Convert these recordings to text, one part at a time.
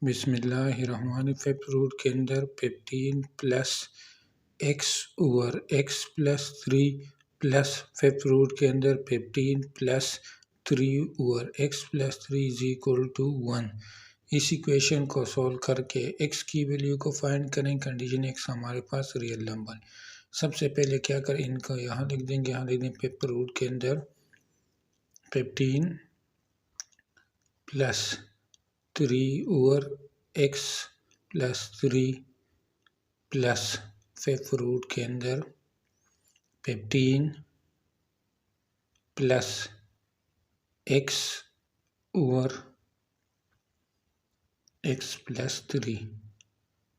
बिस्मिल्लाहिर्रहमानिर्रहीम। Fifth root के अंदर 15 plus x over x plus 3 plus fifth root के अंदर 15 plus 3 over x plus 3 is equal to 1। इस इक्वेशन को सॉल्व करके x की वैल्यू को फाइंड करें। कंडीशन x हमारे पास रियल नंबर। सबसे पहले क्या करें, इनको यहाँ लिख देंगे। यहाँ लिख देंगे फिफ्थ रूट के अंदर 15 plus 3 over x plus 3 plus fifth root के अंदर 15 plus x over x plus 3।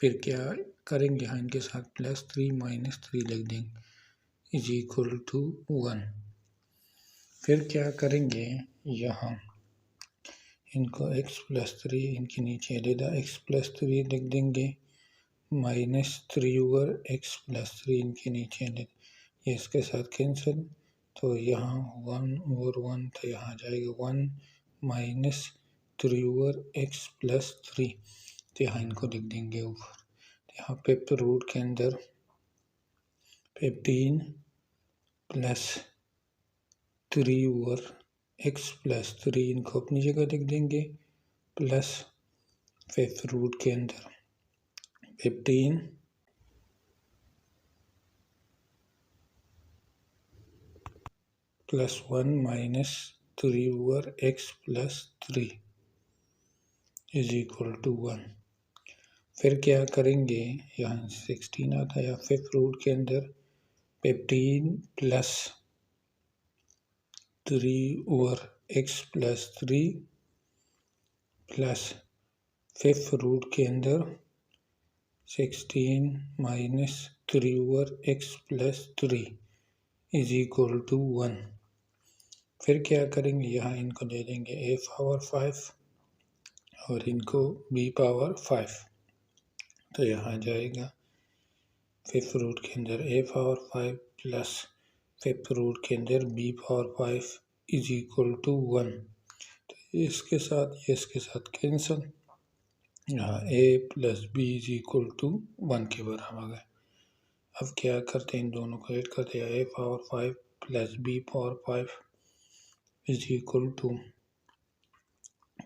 फिर क्या करेंगे, यहाँ इनके साथ प्लस 3 माइनस 3 लिख देंगे इज इक्वल टू 1। फिर क्या करेंगे, यहाँ इनको x प्लस 3 इनके नीचे लेदा x प्लस 3 लिख देंगे माइनस 3 ओवर x प्लस 3 इनके नीचे ले, ये इसके साथ कैंसिल। तो यहाँ 1 ओवर 1 तो यहाँ आ जाएगा 1 माइनस 3 ओवर x प्लस 3। तो यहाँ इनको लिख देंगे ऊपर। तो यहाँ फिफ्थ रूट के अंदर 15 प्लस 3 ओवर x प्लस 3 इनको अपनी जगह लिख देंगे प्लस फिफ्थ रूट के अंदर 15 plus 1 minus 3 over x plus 3 is equal to 1। फिर क्या करेंगे, यहाँ 16 आता है। फिफ्थ रूट के अंदर 15 plus 3 over x plus 3 plus fifth root के अंदर 16 minus 3 over x plus 3 is equal to 1। फिर क्या करेंगे, यहाँ इनको ले लेंगे a पावर 5 और इनको b पावर 5। तो यहाँ जाएगा फिफ्थ रूट के अंदर a power 5 plus fifth root के अंदर b power 5 is equal to 1। तो इसके साथ कैंसिल। यहाँ a plus b is equal to 1 के बराबर है। अब क्या करते हैं, इन दोनों को ऐड करते हैं। a power 5 plus b power 5 is equal to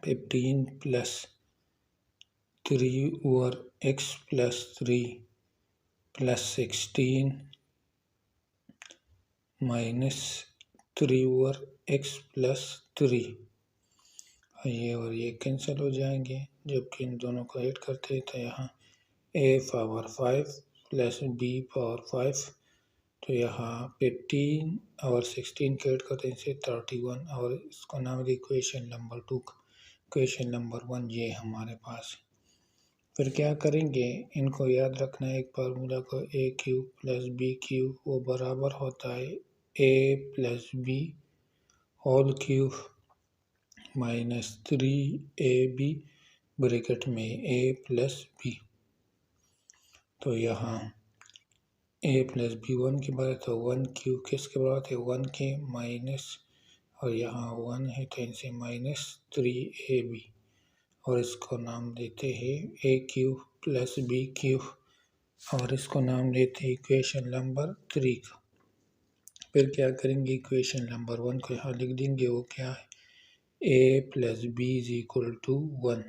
15 plus 3 over x plus 3 plus 16 minus 3 over x plus 3। ये और ये कैंसिल हो जाएंगे। जबकि इन दोनों को ऐड करते हैं तो यहाँ a power 5 plus b power 5, तो यहाँ 15 और 16 को ऐड करते हैं इसे 31 और इसको नाम दे इक्वेशन नंबर 2, इक्वेशन नंबर 1 ये हमारे पास। फिर क्या करेंगे, इनको याद रखना है एक फार्मूला को, a cube plus b cube वो बराबर होता है a plus b whole cube minus 3ab bracket में a प्लस b। तो यहाँ a प्लस b 1 के बराबर, तो 1 क्यूब किसके बराबर है 1 के माइनस, और यहाँ 1 है तो इनसे माइनस 3ab और इसको नाम देते हैं a cube plus b cube और इसको नाम देते हैं इक्वेशन नंबर 3 का। फिर क्या करेंगे, इक्वेशन नंबर 1 को यहाँ लिख देंगे, वो क्या है a plus b is equal to 1।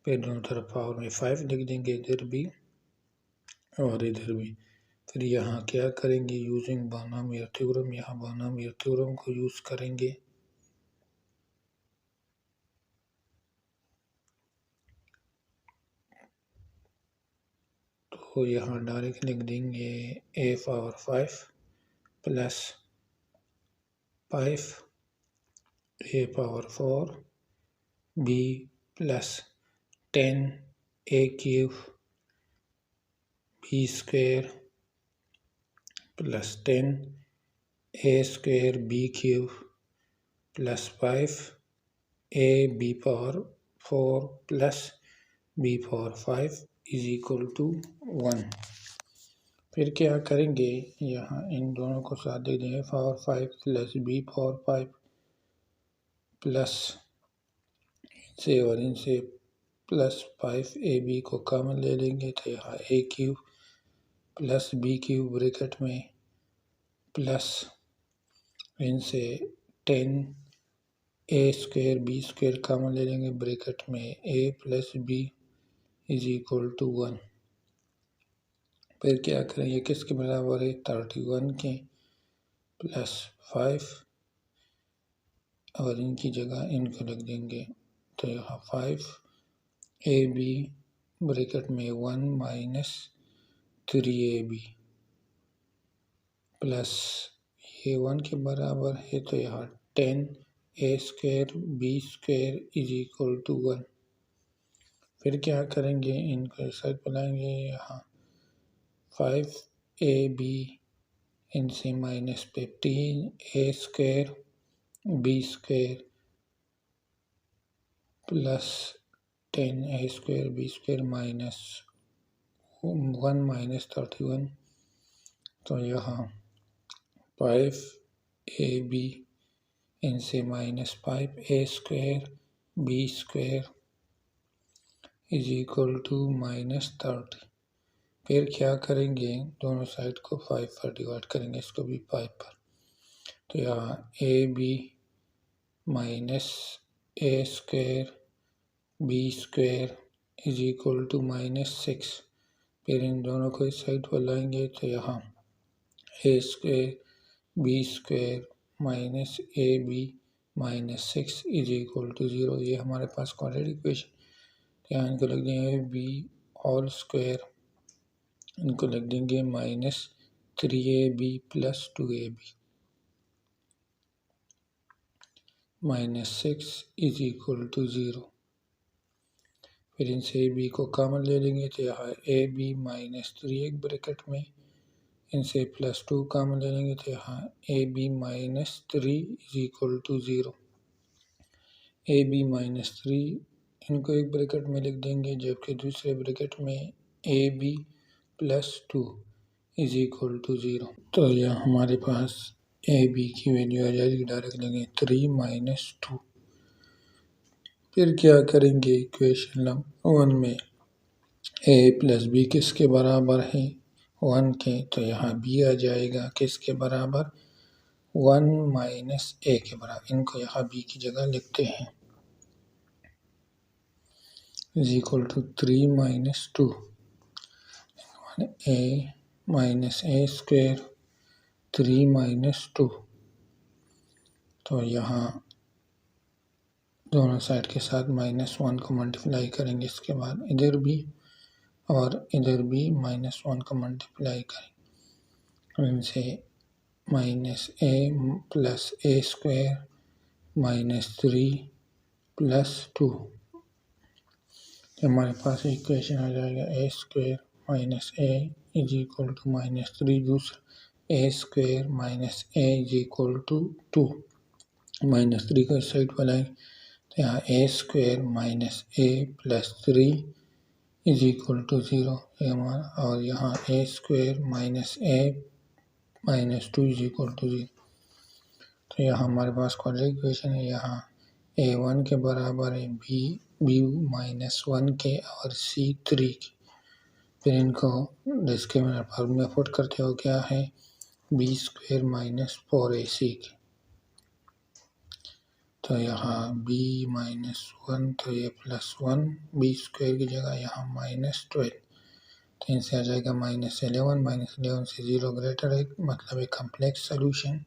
फिर दोनों तरफ पावर में 5 लिख देंगे, इधर भी और इधर भी। फिर यहाँ क्या करेंगे, यूजिंग बायनोमियल थ्योरम, यहाँ बायनोमियल थ्योरम को यूज़ करेंगे। तो यहाँ डायरेक्ट लिख देंगे a power 5 plus 5 a power 4 b plus 10 a cube b square plus 10 a square b cube plus 5 a b power 4 plus b power 5 is equal to 1। फिर क्या करेंगे, यहाँ इन दोनों को साथ दे देंगे, power 5 plus b power 5 plus इनसे और इनसे प्लस 5ab को कॉमन ले लेंगे तो यहाँ a cube plus b cube bracket में प्लस इनसे 10a² b² कॉमन ले लेंगे ब्रैकेट में a plus b is equal to 1। फिर क्या करेंगे, किसके बराबर है, 31 के प्लस 5 और इनकी जगह इनको लिख देंगे तो यहाँ 5ab ब्रैकेट में 1 माइनस 3ab प्लस ये 1 के बराबर है तो यहाँ 10a² b² is equal to 1। फिर क्या करेंगे, इनको साइड पर लाएंगे, यहाँ 5ab इनसे minus 15a² b² plus 10a² b² minus 1 minus 31 तो यहाँ 5ab इनसे minus 5a² b² is equal to minus 30। फिर क्या करेंगे, दोनों साइड को 5 पर डिवाइड करेंगे, इसको भी 5 पर, तो यहाँ ab minus a² b² is equal to minus 6। फिर इन दोनों को इस साइड पर लाएंगे तो यहाँ a² b² minus ab minus 6 is equal to 0। ये हमारे पास क्वाड्रेटिक इक्वेशन, यहाँ इनको लिख देंगे b होल स्क्वायर, इनको लिख देंगे minus 3ab plus 2ab minus 6 is equal to 0। फिर इनसे ab को कॉमन ले लेंगे तो यहाँ ab माइनस 3 एक ब्रैकेट में, इनसे प्लस 2 कॉमन ले लेंगे तो यहाँ ab minus 3 is equal to 0। ab minus 3 इनको एक ब्रैकेट में लिख देंगे, जबकि दूसरे ब्रैकेट में ab plus 2 is equal to 0। तो यह हमारे पास ab की वैल्यू आ जाएगी, डायरेक्ट लेंगे 3 माइनस 2। फिर क्या करेंगे, इक्वेशन नंबर 1 में a प्लस b किसके बराबर है, 1 के, तो यहाँ b आ जाएगा किसके बराबर, 1 माइनस a के बराबर। इनको यहाँ b की जगह लिखते हैं, is equal to 3 minus 2 a minus a² 3 minus 2। तो यहाँ दोनों साइड के साथ माइनस 1 को मल्टीप्लाई करेंगे, इसके बाद इधर भी और इधर भी माइनस 1 को मल्टीप्लाई करेंगे, इनसे minus a plus a² minus 3 plus 2। हमारे पास इक्वेशन आ जाएगा a² minus a is equal to minus 3, दूसरा a² minus a is equal to 2, minus 3 को इस साइड पर लाएंगे तो यहाँ a² minus a plus 3 is equal to 0 और यहाँ a² minus a minus 2 is equal to 0। तो यहाँ हमारे पास क्वाड्रेटिक इक्वेशन है, यहाँ a1 के बराबर है b माइनस 1 के और c 3 के। फिर इनको डिस्क्रिमिनेंट फॉर्मूला पुट करते हो, क्या है, b² माइनस 4ac के, तो यहाँ b माइनस 1 तो ये प्लस 1, b² की जगह यहाँ माइनस 12, तो इनसे आ जाएगा माइनस 11, माइनस 11 से 0 ग्रेटर है, मतलब एक कम्प्लेक्स सोल्यूशन।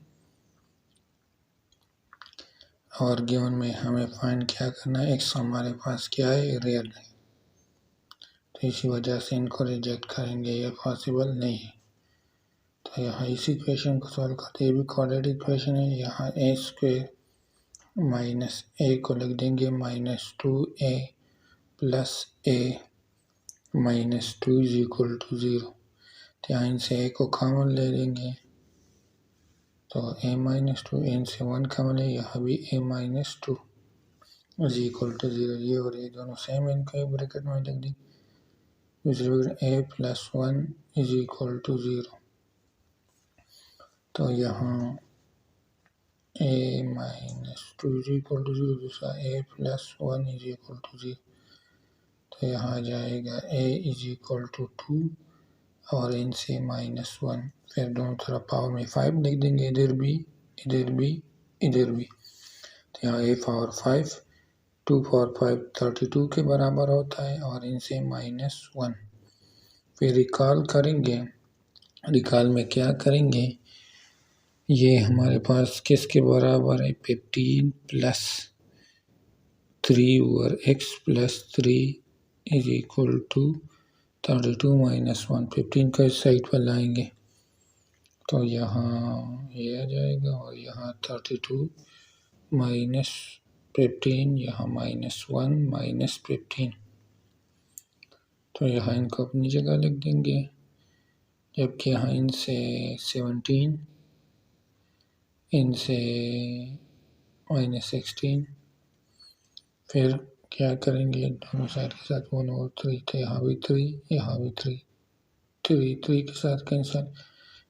और गिवन में हमें फाइंड क्या करना है, x हमारे पास क्या है, रियल है, तो इसी वजह से इनको रिजेक्ट करेंगे, ये पॉसिबल नहीं है। तो यहाँ इस इक्वेशन को सॉल्व करते, ये भी क्वाड्रेटिक इक्वेशन है, यहाँ a² माइनस a को लिख देंगे minus 2a plus a minus 2 is equal to 0। तो यहाँ इनसे a को कॉमन ले लेंगे तो a माइनस 2, इनसे 1 कॉमन ले, यहाँ भी a minus 2 is equal to 0। ये और ये दोनों सेम, इनको एक ब्रैकेट में लिख देंगे, दूसरे bracket a plus 1 is equal to 0। तो यहाँ a minus 2 is equal to 0, दूसरा a plus 1 is equal to 0। तो यहाँ आ जाएगा a इज इक्वल टू 2 और इनसे -1, फिर दोनों तरफ पावर में 5 लिख देंगे, इधर भी इधर भी इधर भी। तो यहाँ a पावर 5 2 पावर 5 32 के बराबर होता है और इनसे -1। फिर रिकॉल करेंगे, रिकॉल में क्या करेंगे, ये हमारे पास किसके बराबर है, 15 plus 3 over x plus 3 is equal to 32 minus 1। 15 को इस साइड पर लाएंगे तो यहाँ ये आ जाएगा और यहाँ 32 माइनस 15, यहाँ -1 माइनस 15। तो यहाँ इनको अपनी जगह लिख देंगे, जबकि यहाँ इनसे 17, इनसे -16। फिर क्या करेंगे, दोनों साइड के साथ 1 और 3, तो यहाँ भी 3, यहाँ भी 3, 3 के साथ कैंसिल।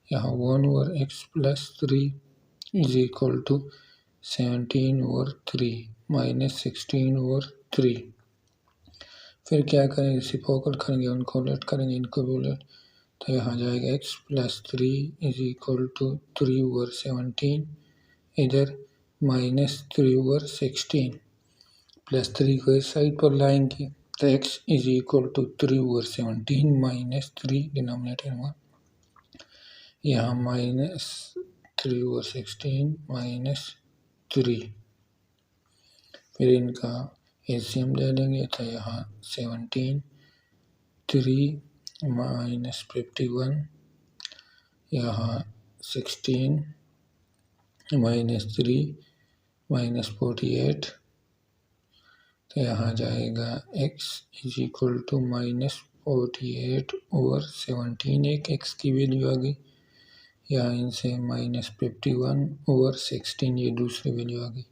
यहाँ 1 over x plus 3 is equal to 17 over 3 minus 16 over 3। फिर क्या करेंगे, रेसिप्रोकल करेंगे, उनको उलट करेंगे, इनको भी उलट। तो यहाँ जाएगा x plus 3 is equal to 3 over 17, इधर -3 ओवर 16, प्लस 3 को इस साइड पर लाएंगे तो x is equal to 3 over 17 minus 3 denominator में, यहाँ -3 ओवर 16 माइनस 3। फिर इनका एलसीएम ले लेंगे तो यहाँ 17 3 माइनस 51, यहाँ 16 माइनस 3 माइनस 48। तो यहाँ जाएगा x is equal to -48 over 17, एक x की वैल्यू आ गई। यहाँ इनसे -51 ओवर 16 ये दूसरी वैल्यू आ गई।